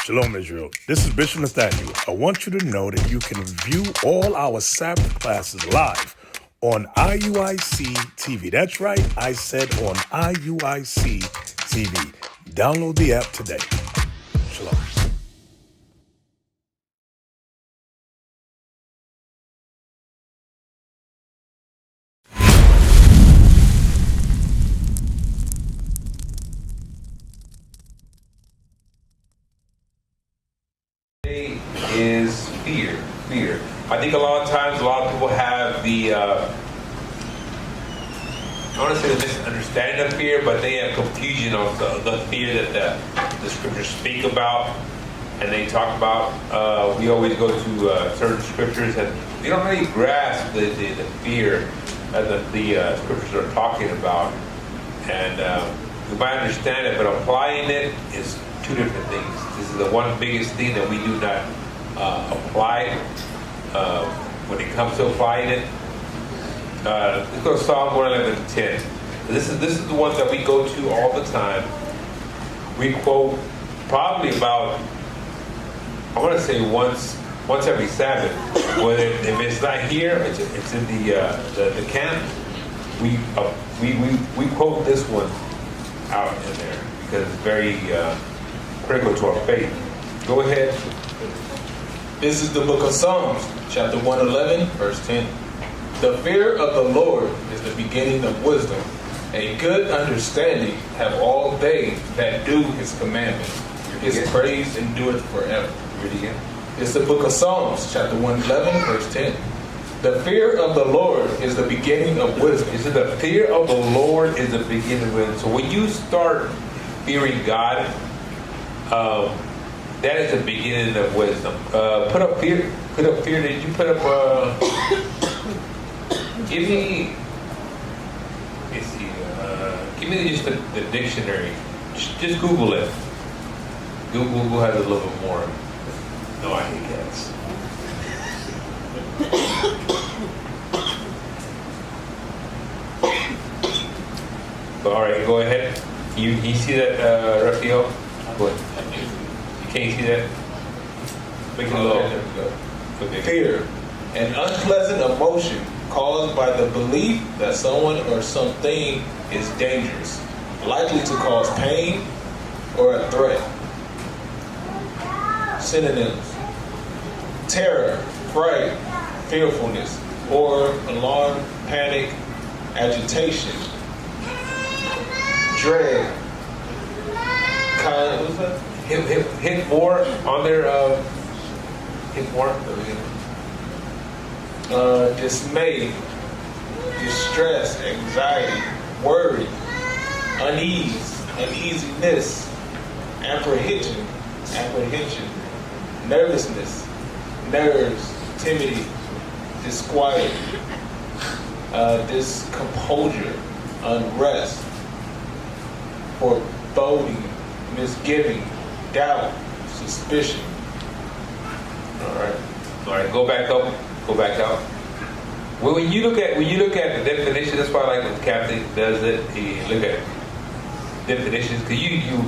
Shalom, Israel. This is Bishop Nathaniel. I want you to know that you can view all our Sabbath classes live on IUIC TV. That's right, I said on IUIC TV. Download the app today. Shalom. Is fear. I think a lot of times, a lot of people have the, I want to say the misunderstanding of fear, but they have confusion of the fear that the scriptures speak about and they talk about. We always go to certain scriptures and we don't really grasp the fear that the scriptures are talking about. And we might understand it, but applying it is two different things. This is the one biggest thing that we do not apply when it comes to applying it. Let's go to Psalm 111:10. This is the one that we go to all the time. We quote probably about, I want to say once every Sabbath. Whether if it's not here, it's in the camp. We quote this one out in there because it's very critical to our faith. Go ahead. This is the book of Psalms, chapter 111, verse 10. The fear of the Lord is the beginning of wisdom. A good understanding have all they that do his commandments. His praise endureth forever. Read it again. It's the book of Psalms, chapter 111, verse 10. The fear of the Lord is the beginning of wisdom. It says the fear of the Lord is the beginning of wisdom. So when you start fearing God, that is the beginning of wisdom. Put up fear. Did you put up? Give me. Let's see. Give me just the dictionary. Just Google it. Google has a little bit more. No, I hate cats. All right, go ahead. You see that, Raphael? Go ahead. Can you see that? Make it low. There we go. Okay. Fear, an unpleasant emotion caused by the belief that someone or something is dangerous, likely to cause pain or a threat. Synonyms: terror, fright, fearfulness, or alarm, panic, agitation, dread. What was that? Hit more on their hit more. Dismay, distress, anxiety, worry, uneasiness, apprehension, nervousness, nerves, timidity, disquiet, discomposure, unrest, foreboding, misgiving, doubt, suspicion. All right. Go back up. Go back out. Well, when you look at the definition, that's why I like when Captain does it. He look at definitions because you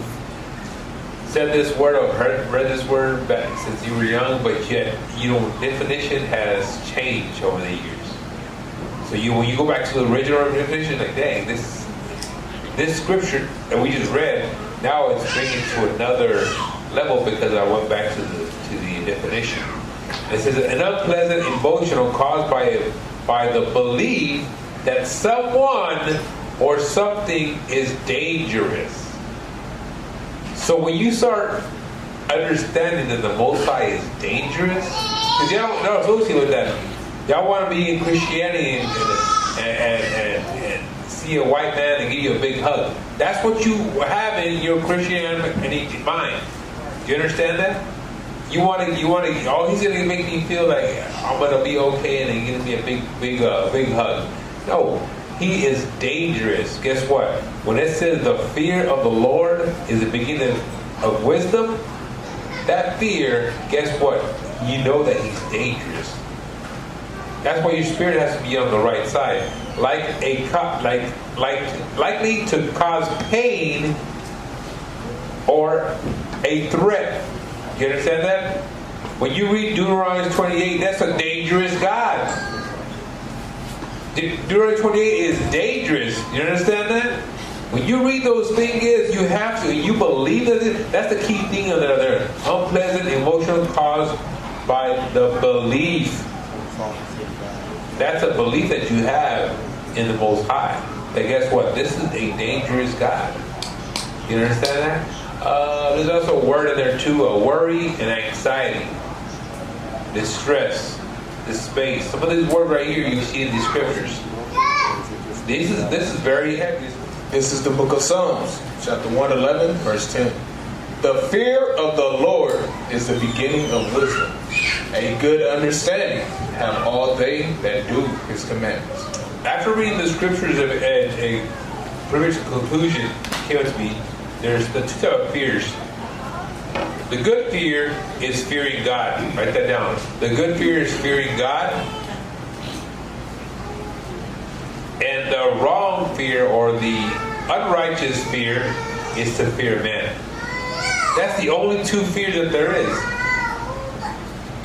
said this word or read this word back since you were young, but yet definition has changed over the years. So when you go back to the original definition, like dang, this scripture that we just read, now it's bringing to another level because I went back to the definition. It says an unpleasant emotion caused by the belief that someone or something is dangerous. So when you start understanding that the Most High is dangerous, because y'all don't associate with that. Y'all want to be in Christianity and see a white man and give you a big hug. That's what you have in your Christianity mind. Do you understand that? You want to. Oh, he's gonna make me feel like I'm gonna be okay, and then give me a big hug. No, he is dangerous. Guess what? When it says the fear of the Lord is the beginning of wisdom, that fear, guess what? You know that he's dangerous. That's why your spirit has to be on the right side, likely to cause pain or a threat. You understand that? When you read Deuteronomy 28, that's a dangerous God. Deuteronomy 28 is dangerous. You understand that? When you read those things, you have to, you believe that that's the key thing of that there. Unpleasant emotion caused by the belief. That's a belief that you have in the Most High. That guess what? This is a dangerous God. You understand that? There's also a word in there too, a worry and anxiety, distress, despair. Some of these words right here you see in these scriptures. This is very heavy. This is the book of Psalms, chapter 111, verse 10. The fear of the Lord is the beginning of wisdom. A good understanding have all they that do his commandments. After reading the scriptures, a pretty much conclusion came to me. There's the two types of fears. The good fear is fearing God. Write that down. The good fear is fearing God. And the wrong fear or the unrighteous fear is to fear man. That's the only two fears that there is.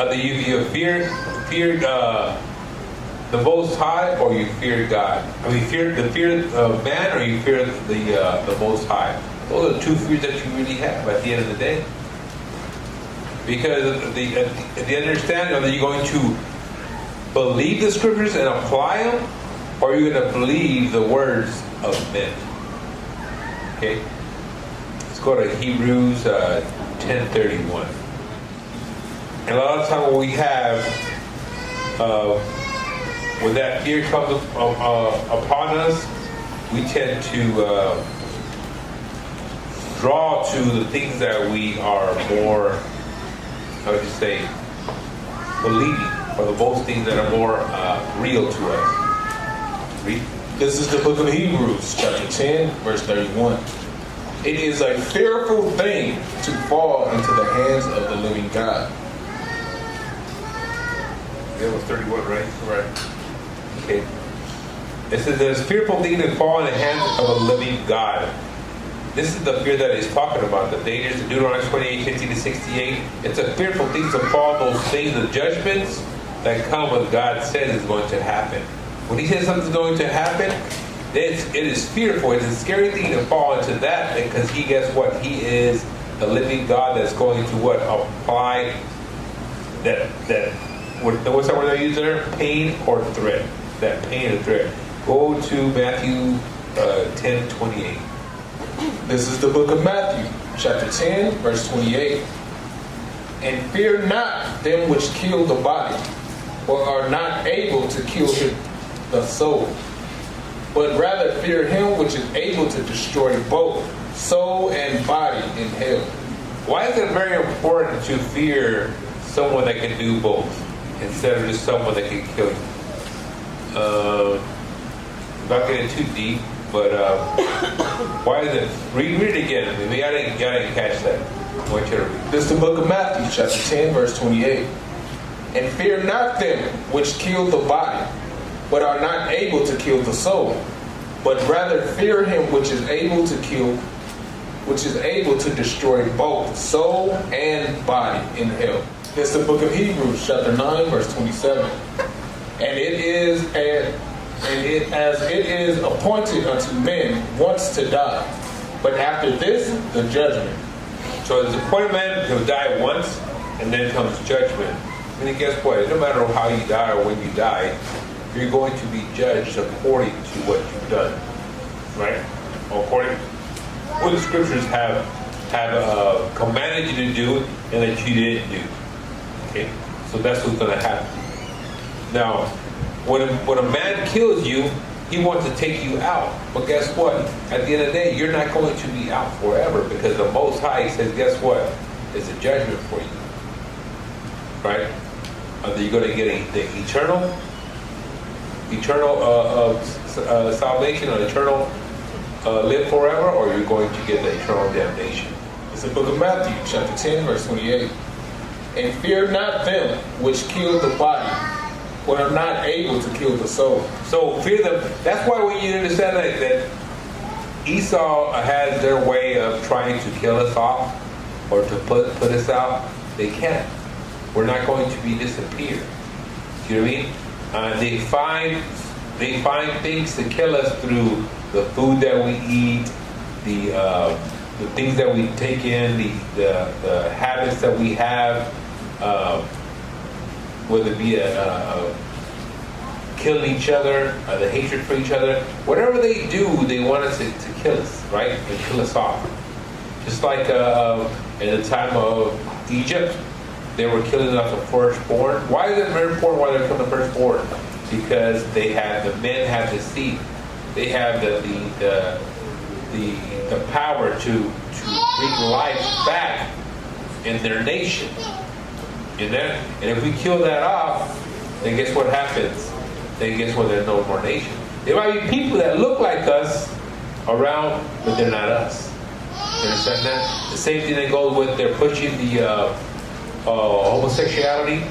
Either you fear the Most High, or you fear God. I mean, fear the fear of man, or you fear the Most High. Those are the two fears that you really have at the end of the day. Because the understanding of that you're going to believe the scriptures and apply them, or you're going to believe the words of men. Okay? Let's go to Hebrews 10:31. And a lot of times when we have, when that fear comes upon us, we tend to draw to the things that we are more, how would you say, believing, or those things that are more real to us. Read. This is the book of Hebrews, chapter 10, verse 31. It is a fearful thing to fall into the hands of the living God. That was 31, right? Correct. Okay. It says there's a fearful thing to fall in the hands of a living God. This is the fear that he's talking about. The dangers in Deuteronomy 28:15-68. It's a fearful thing to fall those things, the judgments that come when God says is going to happen. When he says something's going to happen, it is fearful. It's a scary thing to fall into that, because guess what? He is the living God that's going to what? Apply that what's that word I use there? Pain or threat. That pain or threat. Go to Matthew 10:28. This is the book of Matthew, chapter 10, verse 28. And fear not them which kill the body, or are not able to kill the soul, but rather fear him which is able to destroy both soul and body in hell. Why is it very important to fear someone that can do both instead of just someone that can kill you? Not getting too deep, but why is it? Read it again. Maybe I didn't catch that. I want you to read. This is the book of Matthew, chapter 10, verse 28. And fear not them which kill the body, but are not able to kill the soul, but rather fear him which is able to kill, which is able to destroy both soul and body in hell. This is the book of Hebrews, chapter 9, verse 27. And as it is appointed unto men once to die, but after this the judgment. So it's appointed man to die once, and then comes judgment. I mean, guess what? No matter how you die or when you die, you're going to be judged according to what you've done, right? According to what the scriptures have commanded you to do and that you didn't do. Okay, so that's what's going to happen. Now, when a man kills you, he wants to take you out. But guess what? At the end of the day, you're not going to be out forever, because the Most High says, guess what? It's a judgment for you, right? Either you're going to get the eternal salvation, or eternal live forever, or you're going to get the eternal damnation. It's the book of Matthew, chapter 10, verse 28. And fear not them which kill the body, but are not able to kill the soul. So fear them. That's why when you understand that Esau has their way of trying to kill us off, or to put us out, They can't. We're not going to be disappeared. Do you know what I mean? They find things to kill us through the food that we eat, the things that we take in, the habits that we have, whether it be killing each other, the hatred for each other. Whatever they do, they want us to kill us, right? And kill us off. Just like in the time of Egypt, they were killing off the firstborn. Why is it very important why they're killing the firstborn? Because the men have the seed. They have the power to bring life back in their nation. And if we kill that off, then guess what happens? Then guess what? There's no more nation. There might be people that look like us around, but they're not us. You understand that? The same thing that goes with they're pushing the homosexuality.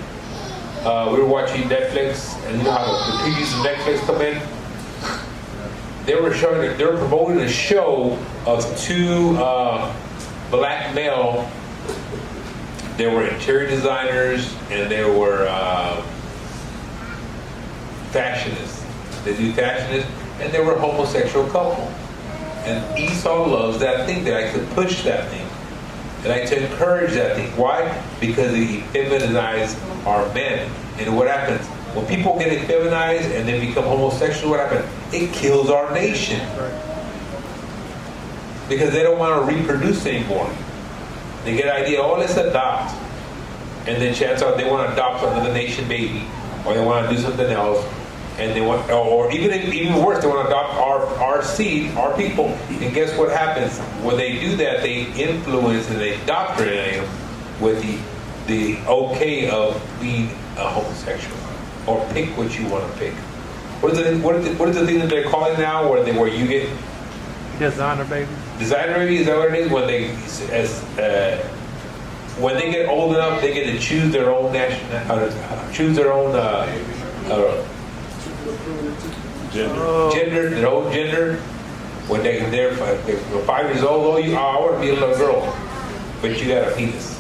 We were watching Netflix, and you know how the previews of Netflix come in. They were promoting a show of two black male. They were interior designers and they were fashionists. They do fashionists, and they were a homosexual couple. And Esau loves that thing. They like to push that thing. They like to encourage that thing. Why? Because they feminize our men. And what happens? When people get effeminized and they become homosexual, what happens? It kills our nation. Because they don't want to reproduce anymore. They get an idea, oh, let's adopt. And then chances are they want to adopt another nation baby, or they want to do something else. And they want, or even worse, they want to adopt our seed, our people. And guess what happens? When they do that, they influence and they indoctrinate them with the okay of being a homosexual. Or pick what you want to pick. What is the thing that they're calling now, where you get designer baby? Designer baby, is that what it is? When they get old enough, they get to choose their own choose their own gender, their own gender. When they're 5 years old, I want to be a little girl, but you got a penis.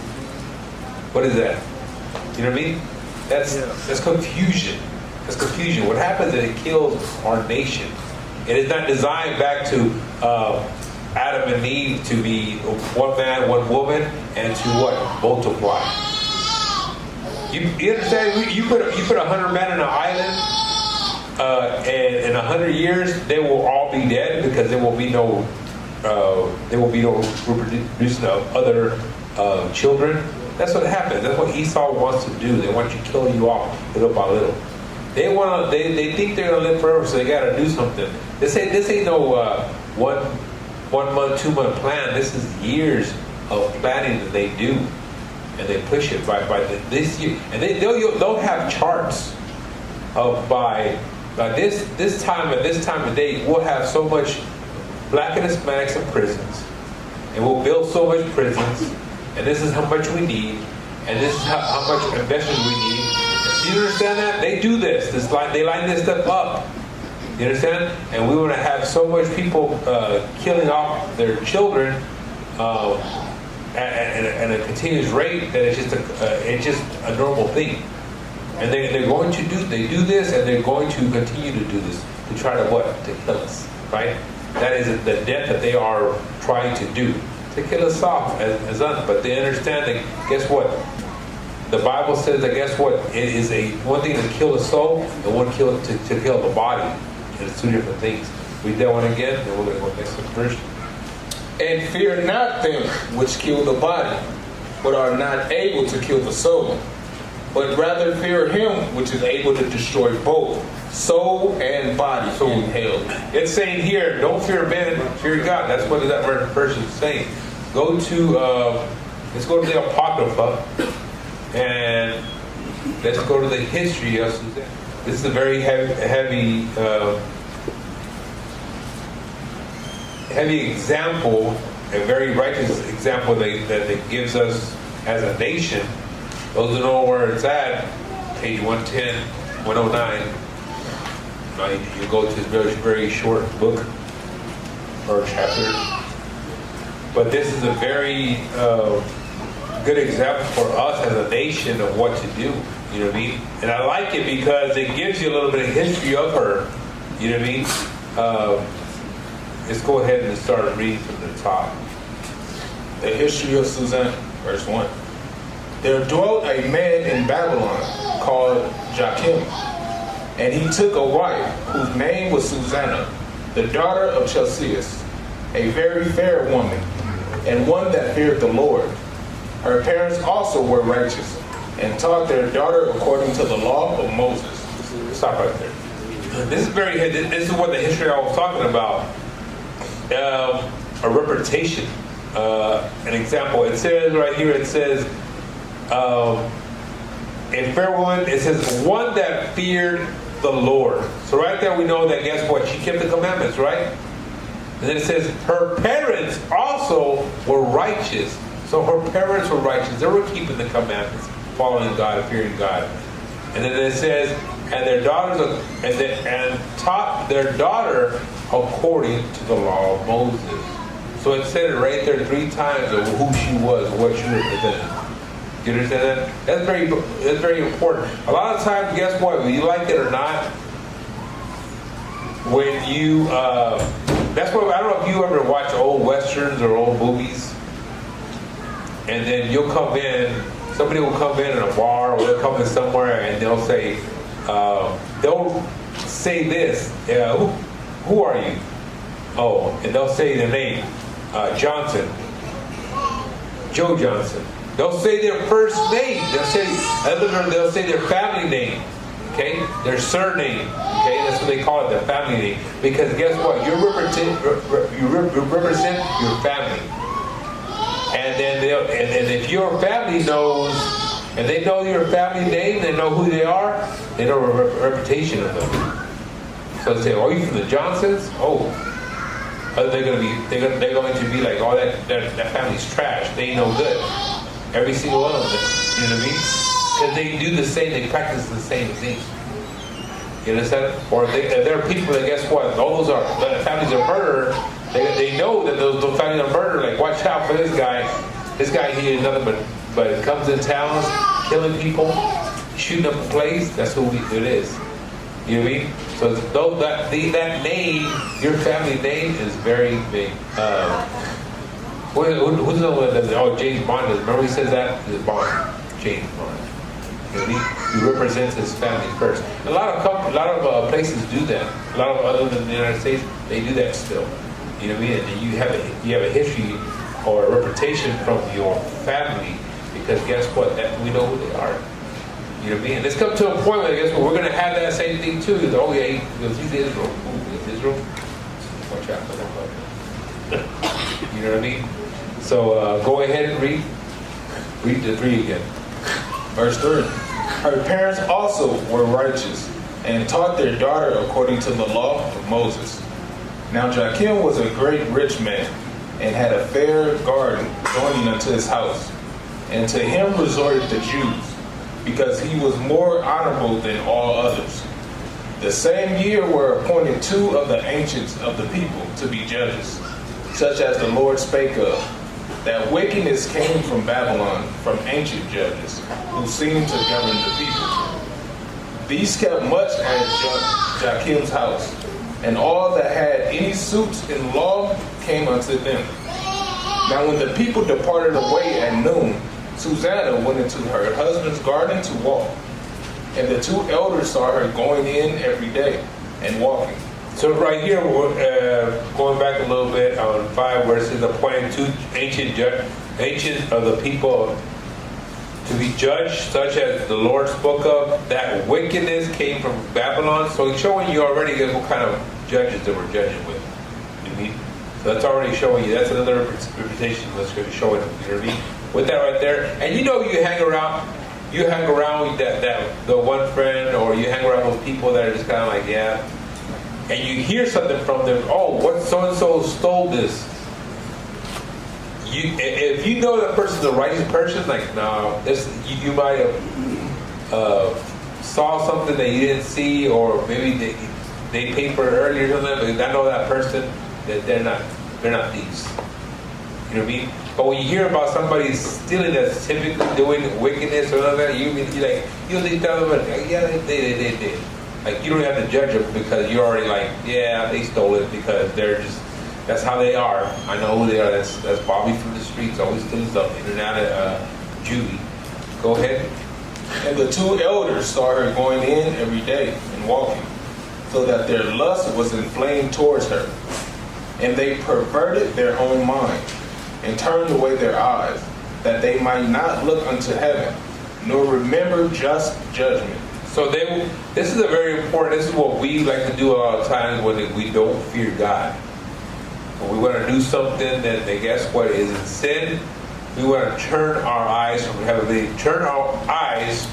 What is that? You know what I mean? That's confusion. That's confusion. What happens is it kills our nation. It is not designed back to Adam and Eve to be one man, one woman, and to what? Multiply. You understand? You put 100 men on an island, and in 100 years they will all be dead because there will be no reproducing of other children. That's what happens. That's what Esau wants to do. They want to kill you off little by little. They think they're gonna live forever, so they gotta do something. This ain't no 1 month, 2 month plan. This is years of planning that they do, and they push it by this year. And they'll have charts of by this time at this time of day we'll have so much black and Hispanics in prisons, and we'll build so much prisons. And this is how much we need, and this is how much investment we need. You understand that? They do this. They line this stuff up. You understand? And we want to have so much people killing off their children at a continuous rate that it's just a normal thing. And they're going to do this, and they're going to continue to do this to try to what? To kill us, right? That is the death that they are trying to do. To kill us off as us, but they understand that guess what? The Bible says that guess what? It is one thing to kill the soul and one to kill the body. And it's two different things. Read that one again, and we're going to go next verse. And fear not them which kill the body, but are not able to kill the soul, but rather fear him which is able to destroy both soul and body in hell. It's saying here, don't fear men, fear God. That's what that verse is saying. Let's go to the Apocrypha, and let's go to the history of Suzanne. This is a very heavy example, a very righteous example that it gives us as a nation. Those who know where it's at, page 110, 109. You go to this very, very short book or chapter. But this is a very good example for us as a nation of what to do. You know what I mean? And I like it because it gives you a little bit of history of her. You know what I mean? Let's go ahead and start reading from the top. The history of Susanna, verse 1. There dwelt a man in Babylon called Joachim, and he took a wife whose name was Susanna, the daughter of Chelcias, a very fair woman, and one that feared the Lord. Her parents also were righteous, and taught their daughter according to the law of Moses. Stop right there. This is what the history I was talking about. A reputation. An example. It says right here. It says, in fair woman. It says one that feared the Lord. So right there we know that. Guess what? She kept the commandments, right? And then it says her parents also were righteous. So her parents were righteous. They were keeping the commandments, following God, and fearing God. And then it says, and their daughters, and taught their daughter according to the law of Moses. So it said it right there 3 times of who she was, what she represented. You understand that? That's very important. A lot of times, guess what? Whether you like it or not, when you, that's what, I don't know if you ever watch old westerns or old movies, and then you'll come in, somebody will come in a bar, or they'll come in somewhere, and they'll say this, who are you? Oh, and they'll say their name, Johnson, Joe Johnson. They'll say their first name. They'll say their family name. Okay, their surname. Okay, that's what they call it, their family name. Because guess what? You represent your family. And then if your family knows, and they know your family name, they know who they are, they know a reputation of them. So they say, "Oh, you from the Johnsons?" Oh, they're going to be like, "Oh, that family's trash. They ain't no good." Every single one of them. You know what I mean? Because they do the same. They practice the same thing. You understand? Or if there are people that, guess what? All those families of murder. They know that those families of murder. Like, watch out for this guy. This guy here is nothing but comes in towns, killing people, shooting up a place. That's who it is. You know what I mean? So that name, your family name, is very big. Who's the one that? Oh, James Bond. Remember he says that? Bond. James Bond. He represents his family first. A lot of places do that. A lot of other than the United States, they do that still. You know what I mean? And you have a history or a reputation from your family, because guess what? We know who they are. You know what I mean? And it's come to a point where, guess what? We're going to have that same thing too. Oh yeah, he's Israel. He's Israel. Watch out for that. You know what I mean? So go ahead and read the 3 again. Verse 3. Her parents also were righteous, and taught their daughter according to the law of Moses. Now Joachim was a great rich man, and had a fair garden joining unto his house. And to him resorted the Jews, because he was more honorable than all others. The same year were appointed 2 of the ancients of the people to be judges, such as the Lord spake of. That wickedness came from Babylon, from ancient judges, who seemed to govern the people. These kept much at Joachim's house, and all that had any suits in law came unto them. Now when the people departed away at noon, Susanna went into her husband's garden to walk, and the 2 elders saw her going in every day and walking. So right here, we're going back a little bit on 5, where it says appointed 2 ancient of the people to be judged, such as the Lord spoke of. That wickedness came from Babylon. So he's showing you already what kind of judges that we're judging with. You know what I mean? So that's already showing you. That's another reputation that's going to be showing. You know what I mean? With that right there, and you hang around with that the one friend, or you hang around with people that are just kind of like, yeah. And you hear something from them. Oh, what so and so stole this? If you know that person's a righteous person, like no, you might have saw something that you didn't see, or maybe they paid for it earlier or something. But I know that person that they're not thieves. You know what I mean? But when you hear about somebody stealing that's typically doing wickedness or other, you're like, you think yeah, they did. Like, you don't have to judge them because you're already like, yeah, they stole it because they're just, that's how they are. I know who they are. That's Bobby from the streets, always stealing something. In and out of juvie. Go ahead. And the two elders saw her going in every day and walking, so that their lust was inflamed towards her. And they perverted their own mind, and turned away their eyes, that they might not look unto heaven, nor remember just judgment. So this is a very important, this is what we like to do a lot of times when we don't fear God. When we want to do something that, guess what, is in sin, we want to turn our eyes from heaven, turn our eyes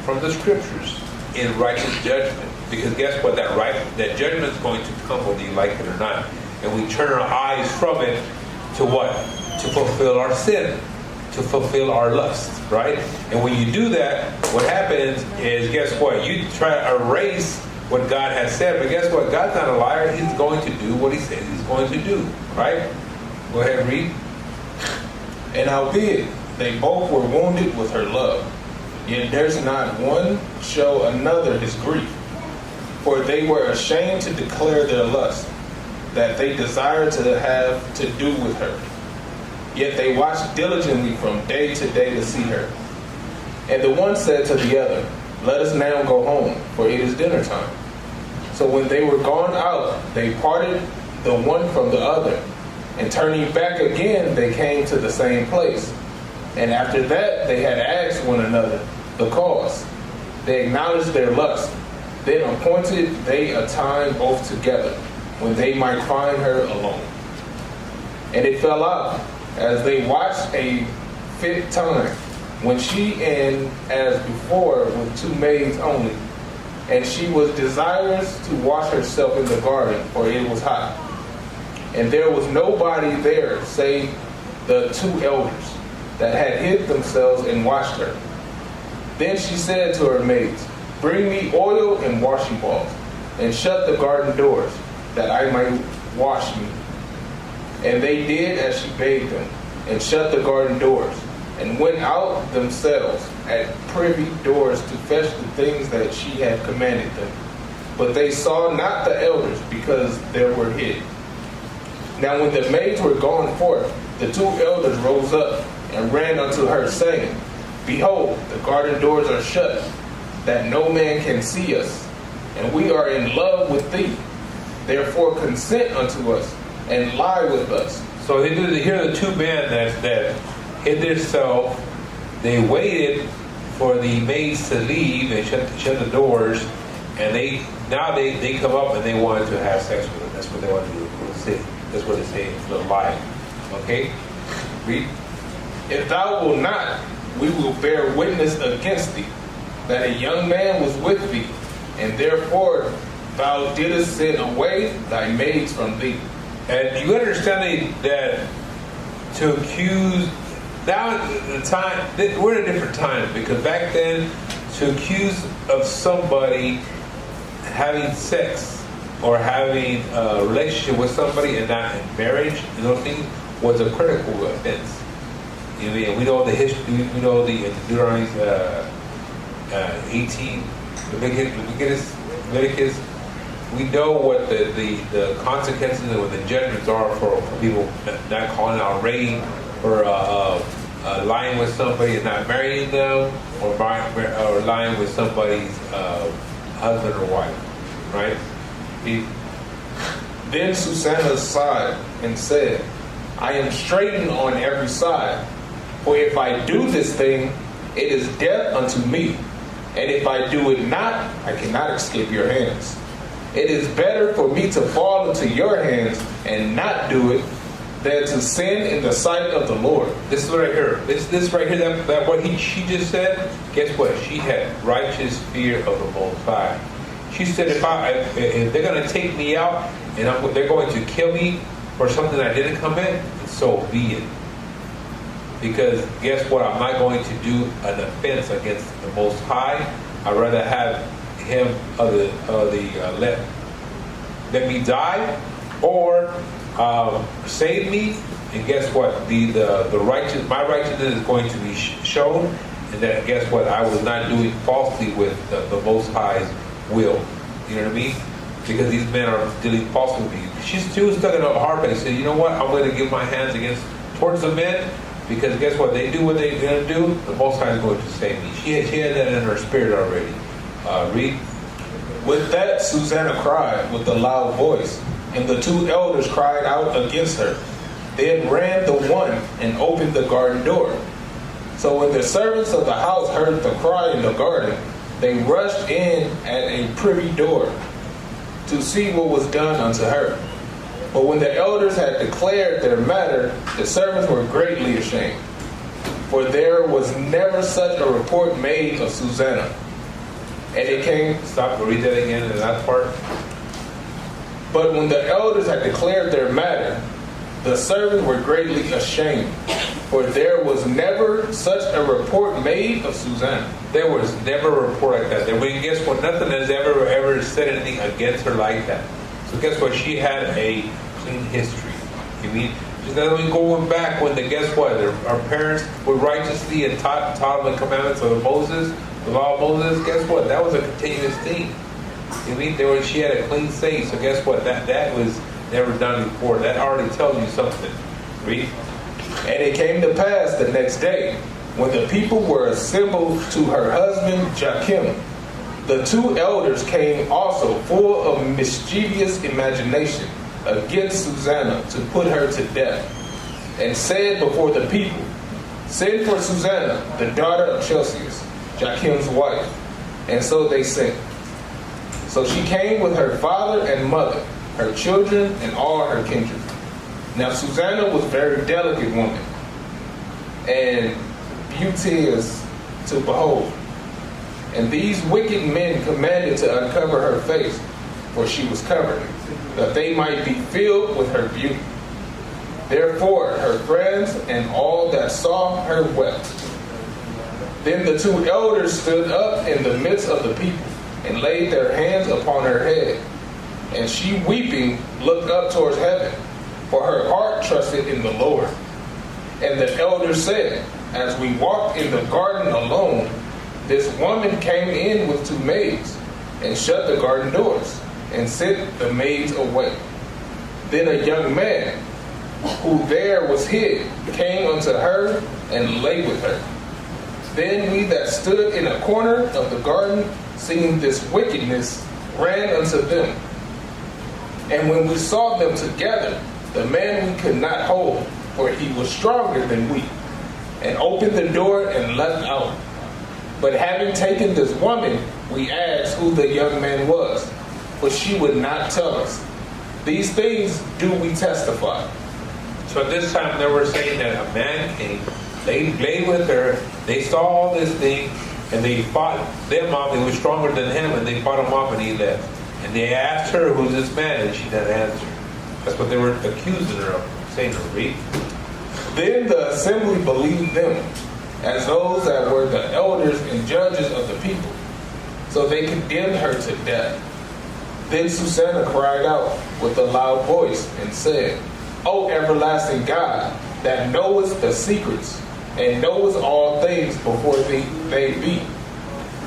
from the scriptures in righteous judgment. Because guess what, that judgment is going to come whether you like it or not. And we turn our eyes from it to what? To fulfill our sin, to fulfill our lust, right? And when you do that, what happens is, guess what? You try to erase what God has said, but guess what? God's not a liar. He's going to do what he says he's going to do, right? Go ahead and read. And howbeit, they both were wounded with her love, yet durst not one show another his grief. For they were ashamed to declare their lust, that they desired to have to do with her. Yet they watched diligently from day to day to see her. And the one said to the other, Let us now go home, for it is dinner time. So when they were gone out, they parted the one from the other. And turning back again, they came to the same place. And after that, they had asked one another the cause. They acknowledged their lust. Then appointed they a time both together, when they might find her alone. And it fell out, as they watched a fit time, when she in, as before, with two maids only, and she was desirous to wash herself in the garden, for it was hot. And there was nobody there save the two elders, that had hid themselves and watched her. Then she said to her maids, Bring me oil and washing balls, and shut the garden doors, that I might wash me. And they did as she bade them, and shut the garden doors, and went out themselves at privy doors to fetch the things that she had commanded them. But they saw not the elders, because they were hid. Now when the maids were gone forth, the two elders rose up, and ran unto her, saying, Behold, the garden doors are shut, that no man can see us, and we are in love with thee. Therefore consent unto us, and lie with us. So here are the two men that hid themselves. They waited for the maids to leave and shut the doors, and they come up and they wanted to have sex with them. That's what they want to do. That's what they say. It's a lie. Okay? Read. If thou wilt not, we will bear witness against thee, that a young man was with thee, and therefore thou didst send away thy maids from thee. And you understand that to accuse, now the time, we're in a different time, because back then, to accuse of somebody having sex or having a relationship with somebody and not in marriage, and those things, was a critical offense. You know, we know the history, we know the Deuteronomy 18, Leviticus, we know what the consequences and what the judgments are for people not calling out rain, or lying with somebody and not marrying them, or lying with somebody's husband or wife, right? Then Susanna sighed and said, I am straitened on every side, for if I do this thing, it is death unto me, and if I do it not, I cannot escape your hands. It is better for me to fall into your hands and not do it, than to sin in the sight of the Lord. This is right here. This right here, that what she just said, guess what? She had righteous fear of the Most High. She said, if they're going to take me out and they're going to kill me for something I didn't commit, so be it. Because guess what? I'm not going to do an offense against the Most High. I'd rather have him let me die, or save me, And guess what? The righteous, my righteousness is going to be shown. And that, guess what? I was not doing falsely with the Most High's will. You know what I mean? Because these men are dealing falsely with me. She was stuck in a hard place. She said, you know what? I'm going to give my hands towards the men. Because guess what? They do what they're going to do. The Most High is going to save me. She had that in her spirit already. Read. With that, Susanna cried with a loud voice, and the two elders cried out against her. Then ran the one and opened the garden door. So when the servants of the house heard the cry in the garden, they rushed in at a privy door to see what was done unto her. But when the elders had declared their matter, the servants were greatly ashamed. For there was never such a report made of Susanna. And it came... Stop, read that again in that part. But when the elders had declared their matter, the servants were greatly ashamed. For there was never such a report made of Susanna. There was never a report like that. Guess what? Nothing has ever said anything against her like that. So guess what? She had a clean history. You mean? Just not only going back when guess what? Our parents were righteously and taught them the commandments of Moses, the law of Moses. Guess what? That was a continuous thing. You mean? She had a clean state. So guess what? That was never done before. That already tells you something. Read. And it came to pass the next day, when the people were assembled to her husband Joachim, the two elders came also full of mischievous imagination against Susanna to put her to death, and said before the people, send for Susanna, the daughter of Chelcias, Joachim's wife. And so they sent. So she came with her father and mother, her children, and all her kindred. Now Susanna was a very delicate woman, and beauteous to behold. And these wicked men commanded to uncover her face, for she was covered, that they might be filled with her beauty. Therefore her friends and all that saw her wept. Then the two elders stood up in the midst of the people, and laid their hands upon her head. And she, weeping, looked up towards heaven, for her heart trusted in the Lord. And the elders said, as we walked in the garden alone, this woman came in with two maids, and shut the garden doors, and sent the maids away. Then a young man, who there was hid, came unto her, and lay with her. Then we that stood in a corner of the garden, seeing this wickedness, ran unto them. And when we saw them together, the man we could not hold, for he was stronger than we, and opened the door and left out. But having taken this woman, we asked who the young man was, but she would not tell us. These things do we testify. So at this time they were saying that a man came, they laid with her, they saw all this thing, and they fought them off. They were stronger than him, and they fought him off, and he left. And they asked her, who's this man? And she didn't answer. That's what they were accusing her of, saying her. Read. Then the assembly believed them, as those that were the elders and judges of the people. So they condemned her to death. Then Susanna cried out with a loud voice, and said, O everlasting God, that knowest the secrets, and knowest all things before they be.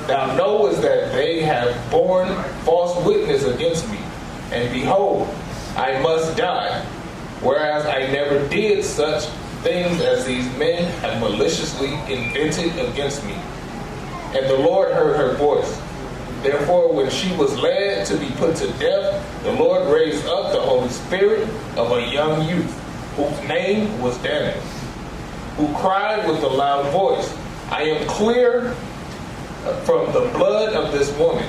Thou knowest that they have borne false witness against me, and behold, I must die, whereas I never did such things as these men have maliciously invented against me. And the Lord heard her voice. Therefore, when she was led to be put to death, the Lord raised up the Holy Spirit of a young youth, whose name was Daniel, who cried with a loud voice, I am clear from the blood of this woman.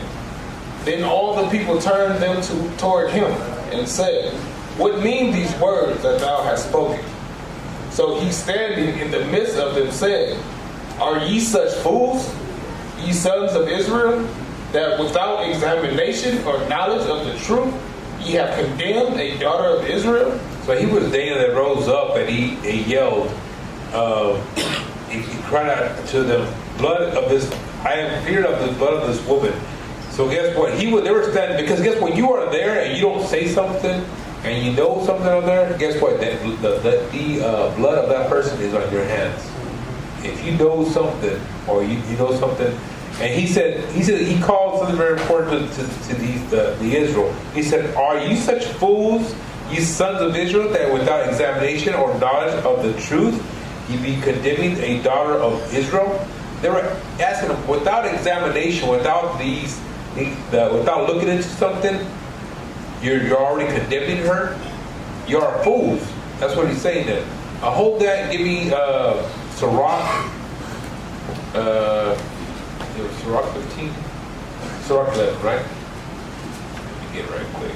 Then all the people turned them toward him, and said, What mean these words that thou hast spoken? So he, standing in the midst of them, said, Are ye such fools, ye sons of Israel, that without examination or knowledge of the truth ye have condemned a daughter of Israel? So he was Daniel that rose up, and he yelled, he cried out to the blood of this, I am feared of the blood of this woman. So guess what? They were standing, because guess what? You are there and you don't say something, and you know something on there, guess what? The blood of that person is on your hands. If you know something, or you know something, and he called something very important to the Israel. He said, "Are you such fools, you sons of Israel, that without examination or knowledge of the truth, you be condemning a daughter of Israel?" They were asking him, without examination, without without looking into something, you're already condemning her. You are fools. That's what he's saying there. I hope that. Give me Sirach. It was Sirach 15, Sirach 11, right? Let me get it right quick.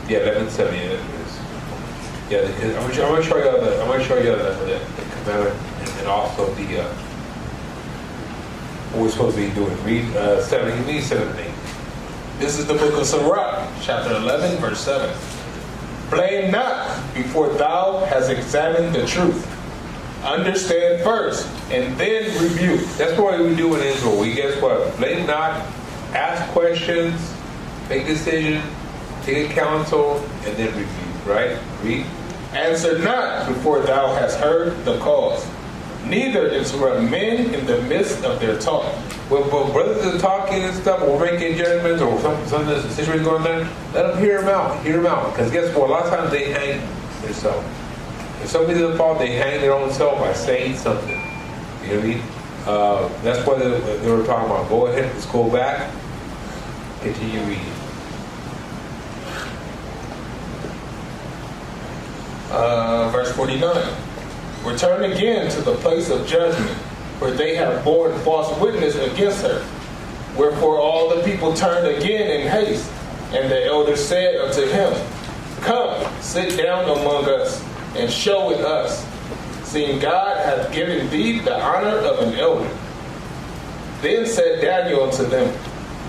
Yeah, 11:7. Yeah, it is. Yeah, I'm going to show you the commandment, and also what we're supposed to be doing. Read 7. Read 7 and 8. This is the book of Sirach, chapter 11, verse 7. Blame not before thou hast examined the truth. Understand first, and then rebuke. That's what we do in Israel. We guess what? Blame not, ask questions, make decisions, take counsel, and then rebuke. Right? Read. Answer not before thou hast heard the cause. Neither interrupt men in the midst of their talk. Well, brothers are talking and stuff, or making judgments, or some situation going there, let them hear them out. Because guess what? A lot of times they hang themselves. If somebody's at fault, they hang their own self by saying something. You know what I mean? That's what they were talking about. Go ahead, let's go back, continue reading. Verse 49. Return again to the place of judgment, where they have borne false witness against her. Wherefore all the people turned again in haste, and the elders said unto him, Come, sit down among us, and show it us, seeing God hath given thee the honor of an elder. Then said Daniel unto them,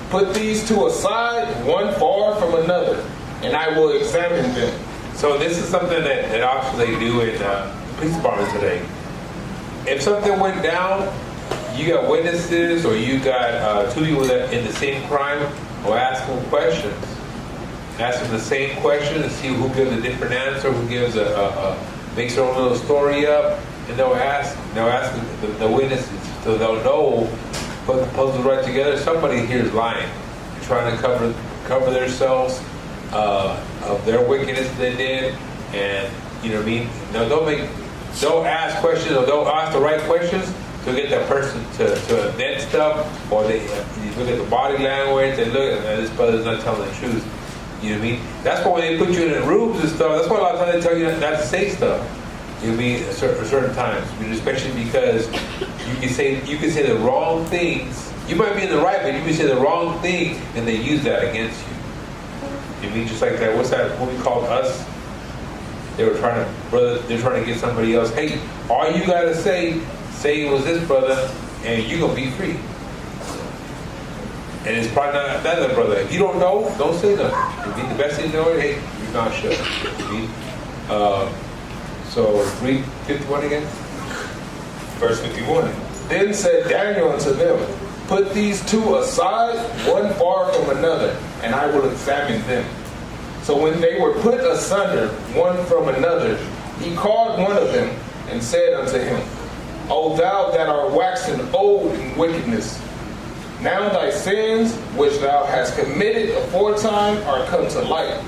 Put these two aside, one far from another, and I will examine them. So this is something that officers they do in police departments today. If something went down, you got witnesses, or you got two people that in the same crime, or ask them questions. Ask them the same question and see who gives a different answer, who gives makes their own little story up, and they'll ask the witnesses, so they'll know, put the puzzle right together. Somebody here is lying, trying to cover themselves of their wickedness they did, and you know what I mean. They'll ask questions, or they'll ask the right questions to get that person to admit stuff, or they you look at the body language, they look at this brother's not telling the truth. You know what I mean? That's why when they put you in rooms and stuff, that's why a lot of times they tell you not to say stuff. You know what I mean? At certain times, especially because you can say the wrong things. You might be in the right, but you can say the wrong thing, and they use that against you. You know what I mean? Just like that. What's that movie called Us? They're trying to get somebody else. Hey, all you gotta say it was this brother, and you're gonna be free. And it's probably not that other brother. If you don't know, don't say nothing. If the best thing you know, hey, you're not sure. So read 51 again. Verse 51. Then said Daniel unto them, Put these two aside, one far from another, and I will examine them. So when they were put asunder, one from another, he called one of them, and said unto him, O thou that art waxen old in wickedness, now thy sins, which thou hast committed aforetime, are come to light.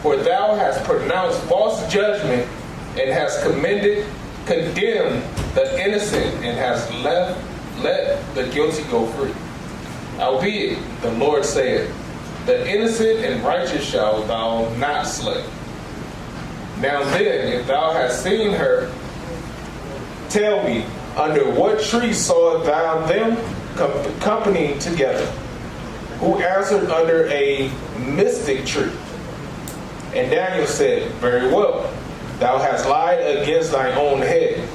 For thou hast pronounced false judgment, and hast condemned the innocent, and hast let the guilty go free. Albeit, the Lord saith, The innocent and righteous shalt thou not slay. Now then, if thou hast seen her, tell me, under what tree sawest thou them company together? Who answered, Under a mystic tree. And Daniel said, Very well, thou hast lied against thine own head.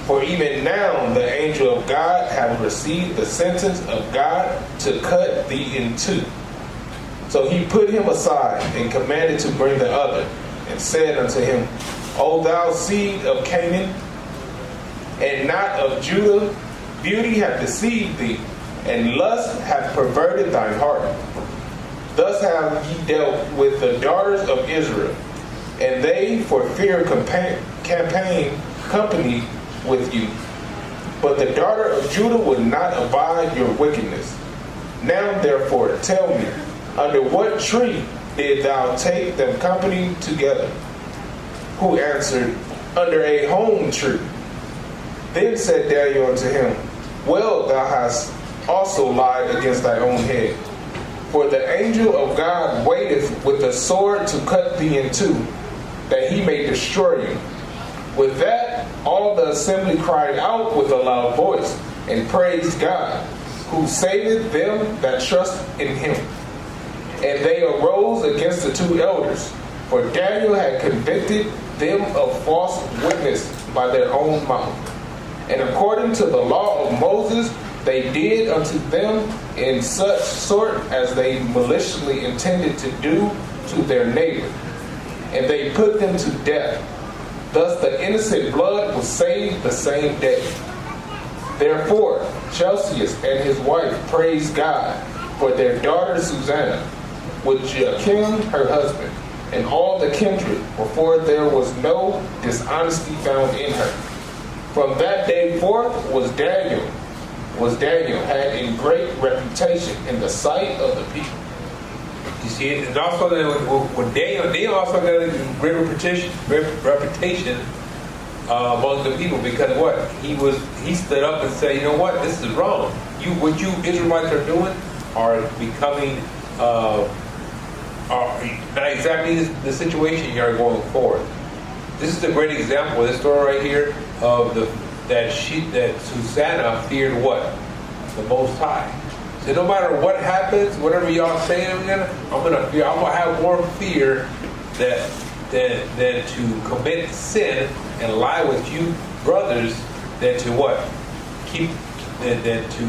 For even now the angel of God hath received the sentence of God to cut thee in two. So he put him aside, and commanded to bring the other, and said unto him, O thou seed of Canaan, and not of Judah, beauty hath deceived thee, and lust hath perverted thine heart. Thus have ye dealt with the daughters of Israel, and they for fear company with you. But the daughter of Judah would not abide your wickedness. Now therefore tell me, under what tree did thou take them company together? Who answered, under a home tree. Then said Daniel unto him, well, thou hast also lied against thy own head. For the angel of God waiteth with a sword to cut thee in two, that he may destroy you. With that, all the assembly cried out with a loud voice, and praised God, who saveth them that trust in him. And they arose against the two elders, for Daniel had convicted them of false witness by their own mouth. And according to the law of Moses, they did unto them in such sort as they maliciously intended to do to their neighbor. And they put them to death. Thus the innocent blood was saved the same day. Therefore Chelcias and his wife praised God for their daughter Susanna, with Joachim her husband, and all the kindred, for there was no dishonesty found in her. From that day forth was Daniel had in great reputation in the sight of the people. You see, and also with Daniel also got a great reputation among the people, because what? He stood up and said, you know what, this is wrong. What you Israelites are doing are becoming are not exactly the situation you are going forward. This is a great example of this story right here of that Susanna feared what? The Most High. So no matter what happens, whatever y'all say, I'm gonna have more fear than to commit sin and lie with you brothers than to what? Than to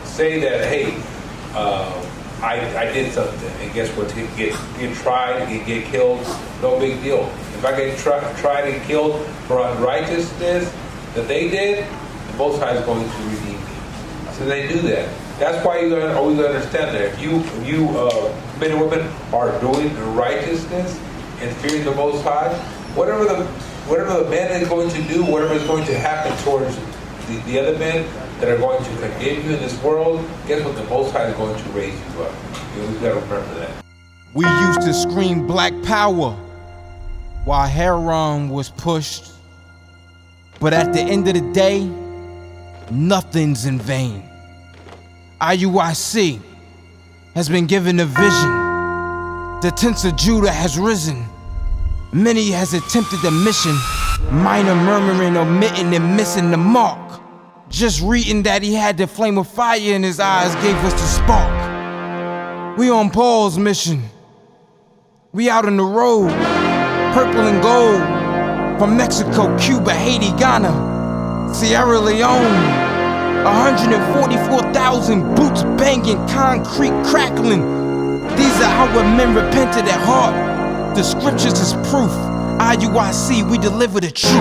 say that, hey, I did something, and guess what? To get tried, get killed, no big deal. If I get tried and killed for unrighteousness that they did, the Most High is going to redeem me. So they do that. That's why you always understand that if you men and women are doing righteousness and fearing the Most High, whatever the man is going to do, whatever is going to happen towards the other men that are going to condemn you in this world, guess what? The Most High is going to raise you up. We've got to remember that. We used to scream black power while Heron was pushed. But at the end of the day, nothing's in vain. IUIC has been given a vision. The tents of Judah has risen. Many has attempted the mission, minor murmuring, omitting, and missing the mark. Just reading that he had the flame of fire in his eyes gave us the spark. We on Paul's mission. We out on the road, purple and gold, from Mexico, Cuba, Haiti, Ghana, Sierra Leone. 144,000 boots banging, concrete crackling. These are how men repented at heart. The scriptures is proof. IUIC, we deliver the truth.